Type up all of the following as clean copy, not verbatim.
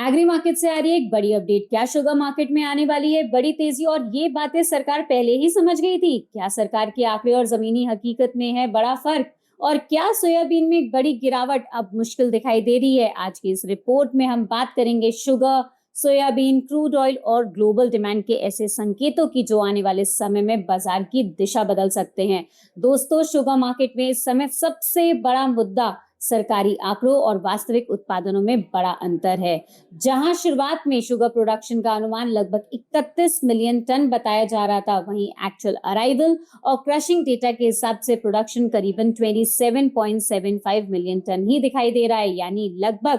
Agri market से आ रही है एक बड़ी अपडेट। क्या शुगर मार्केट में आने वाली है बड़ी तेजी और ये बातें सरकार पहले ही समझ गई थी? क्या सरकार के आंकड़े और जमीनी हकीकत में है बड़ा फर्क? और क्या सोयाबीन में बड़ी गिरावट अब मुश्किल दिखाई दे रही है? आज की इस रिपोर्ट में हम बात करेंगे शुगर, सोयाबीन, क्रूड ऑयल और ग्लोबल डिमांड के ऐसे संकेतों की जो आने वाले समय में बाजार की दिशा बदल सकते हैं। दोस्तों, शुगर मार्केट में इस समय सबसे बड़ा मुद्दा सरकारी आंकड़ों और वास्तविक उत्पादनों में बड़ा अंतर है। जहां शुरुआत में शुगर प्रोडक्शन का अनुमान लगभग 31 मिलियन टन बताया जा रहा था, वहीं एक्चुअल अराइवल और क्रशिंग डेटा के हिसाब से प्रोडक्शन करीबन 27.75 मिलियन टन ही दिखाई दे रहा है, यानी लगभग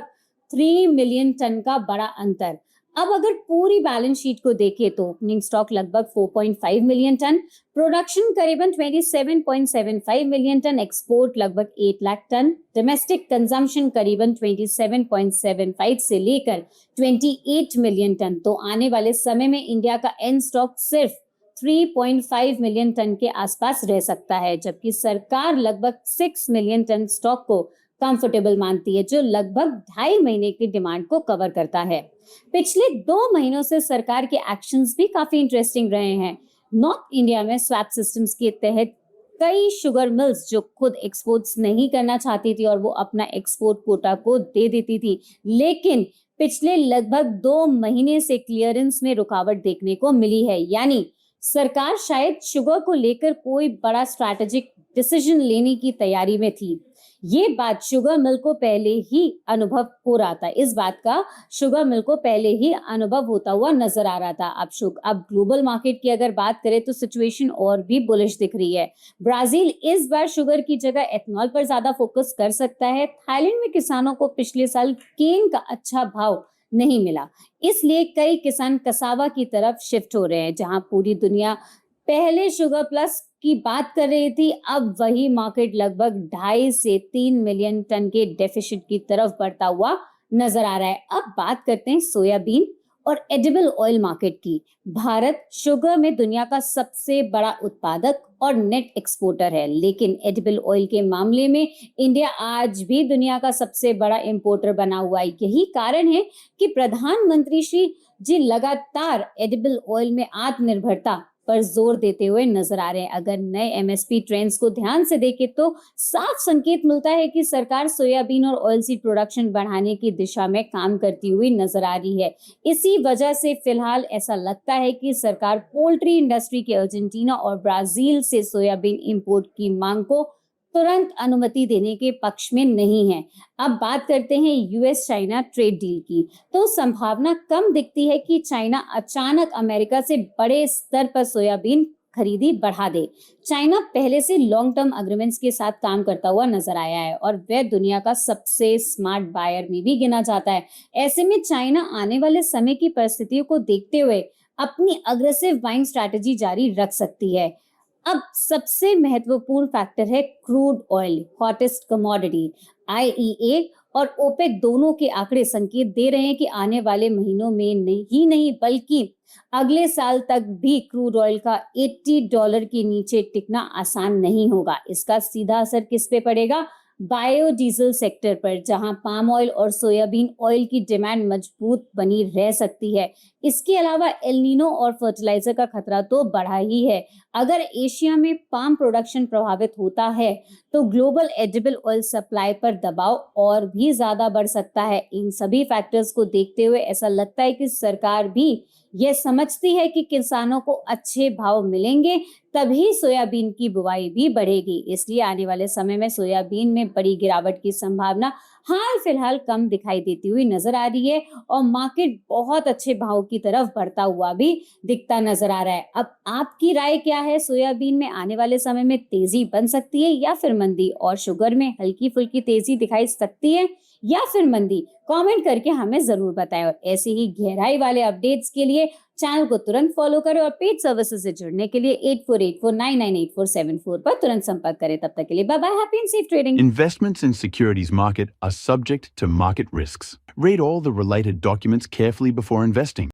3 मिलियन टन का बड़ा अंतर। अब अगर पूरी बैलेंस शीट को देखें तो ओपनिंग स्टॉक लगभग 4.5 मिलियन टन, प्रोडक्शन करीबन 27.75 मिलियन टन, एक्सपोर्ट लगभग 8 लाख टन, डोमेस्टिक कंजम्पशन करीबन 27.75 से लेकर 28 मिलियन टन। तो आने वाले समय में इंडिया का एंड स्टॉक सिर्फ 3.5 मिलियन टन के आसपास रह सकता है, जबकि सरकार लगभग 6 मिलियन टन स्टॉक को कंफर्टेबल मानती है, जो लगभग 2.5 महीने की डिमांड को कवर करता है। पिछले 2 महीनों से सरकार के एक्शंस भी काफी इंटरेस्टिंग रहे हैं। नॉर्थ इंडिया में स्वैप सिस्टम्स के तहत कई शुगर मिल्स जो खुद एक्सपोर्ट्स नहीं करना चाहती थी और वो अपना एक्सपोर्ट कोटा को दे देती थी, लेकिन पिछले लगभग 2 महीने से क्लियरेंस में रुकावट देखने को मिली है। यानी सरकार शायद शुगर को लेकर कोई बड़ा स्ट्रैटेजिक डिसीजन लेने की तैयारी में थी। ये बात शुगर मिल को पहले ही अनुभव हो रहा था, इस बात का शुगर मिल को पहले ही अनुभव होता हुआ नजर आ रहा था। अब ग्लोबल मार्केट की अगर बात करें तो सिचुएशन और भी बुलिश दिख रही है। ब्राजील इस बार शुगर की जगह एथनॉल पर ज्यादा फोकस कर सकता है। थाईलैंड में किसानों को पिछले साल केन का अच्छा भाव नहीं मिला, इसलिए कई किसान कसावा की तरफ शिफ्ट हो रहे हैं। जहां पूरी दुनिया पहले शुगर प्लस की बात कर रही थी, अब वही मार्केट लगभग 2.5 से 3 मिलियन टन के डेफिसिट की तरफ बढ़ता हुआ नजर आ रहा है। अब बात करते हैं सोयाबीन और एडिबल ऑयल मार्केट की। भारत शुगर में दुनिया का सबसे बड़ा उत्पादक और नेट एक्सपोर्टर है, लेकिन एडिबल ऑयल के मामले में इंडिया आज भी दुनिया का सबसे बड़ा इंपोर्टर बना हुआ है। यही कारण है कि प्रधानमंत्री श्री जी लगातार एडिबल ऑयल में आत्मनिर्भरता पर जोर देते हुए नजर आ रहे हैं। अगर नए एमएसपी ट्रेंड्स को ध्यान से देखें तो साफ संकेत मिलता है कि सरकार सोयाबीन और ऑयलसीड प्रोडक्शन बढ़ाने की दिशा में काम करती हुई नजर आ रही है। इसी वजह से फिलहाल ऐसा लगता है कि सरकार पोल्ट्री इंडस्ट्री के अर्जेंटीना और ब्राजील से सोयाबीन इंपोर्ट की मांग को तुरंत अनुमति देने के पक्ष में नहीं है। अब बात करते हैं यूएस चाइना ट्रेड डील की। तो संभावना कम दिखती है कि चाइना अचानक अमेरिका से बड़े स्तर पर सोयाबीन खरीदी बढ़ा दे। चाइना पहले से लॉन्ग टर्म एग्रीमेंट्स के साथ काम करता हुआ नजर आया है और वह दुनिया का सबसे स्मार्ट बायर में भी गिना जाता है। ऐसे में चाइना आने वाले समय की परिस्थितियों को देखते हुए अपनी अग्रेसिव बाइंग स्ट्रैटेजी जारी रख सकती है। अब सबसे महत्वपूर्ण फैक्टर है crude oil, hottest commodity. IEA और ओपेक दोनों के आंकड़े संकेत दे रहे हैं कि आने वाले महीनों में नहीं बल्कि अगले साल तक भी क्रूड ऑयल का $80 के नीचे टिकना आसान नहीं होगा। इसका सीधा असर किस पे पड़ेगा? बायोडीजल सेक्टर पर, जहां पाम ऑयल और सोयाबीन ऑयल की डिमांड मजबूत बनी रह सकती है। इसके अलावा एल नीनो और फर्टिलाइजर का खतरा तो बढ़ा ही है। अगर एशिया में पाम प्रोडक्शन प्रभावित होता है तो ग्लोबल एडिबल ऑयल सप्लाई पर दबाव और भी ज्यादा बढ़ सकता है। इन सभी फैक्टर्स को देखते हुए ऐसा लगता है कि सरकार भी यह समझती है कि किसानों को अच्छे भाव मिलेंगे तभी सोयाबीन की बुवाई भी बढ़ेगी। इसलिए आने वाले समय में सोयाबीन में बड़ी गिरावट की संभावना हाल फिलहाल कम दिखाई देती हुई नजर आ रही है और मार्केट बहुत अच्छे भाव की तरफ बढ़ता हुआ भी दिखता नजर आ रहा है। अब आपकी राय क्या है? सोयाबीन में आने वाले समय में तेजी बन सकती है या फिर मंदी, और शुगर में हल्की फुल्की तेजी दिखाई सकती है या फिर मंदी? कमेंट करके हमें जरूर बताएं और ऐसे ही गहराई वाले अपडेट्स के लिए चैनल को तुरंत फॉलो करें और पेड सर्विसेज से जुड़ने के लिए 8484998474 पर तुरंत संपर्क करें। तब तक के लिए bye bye, happy and safe trading. Investments in securities market are subject to market risks. Read all the related documents carefully before investing.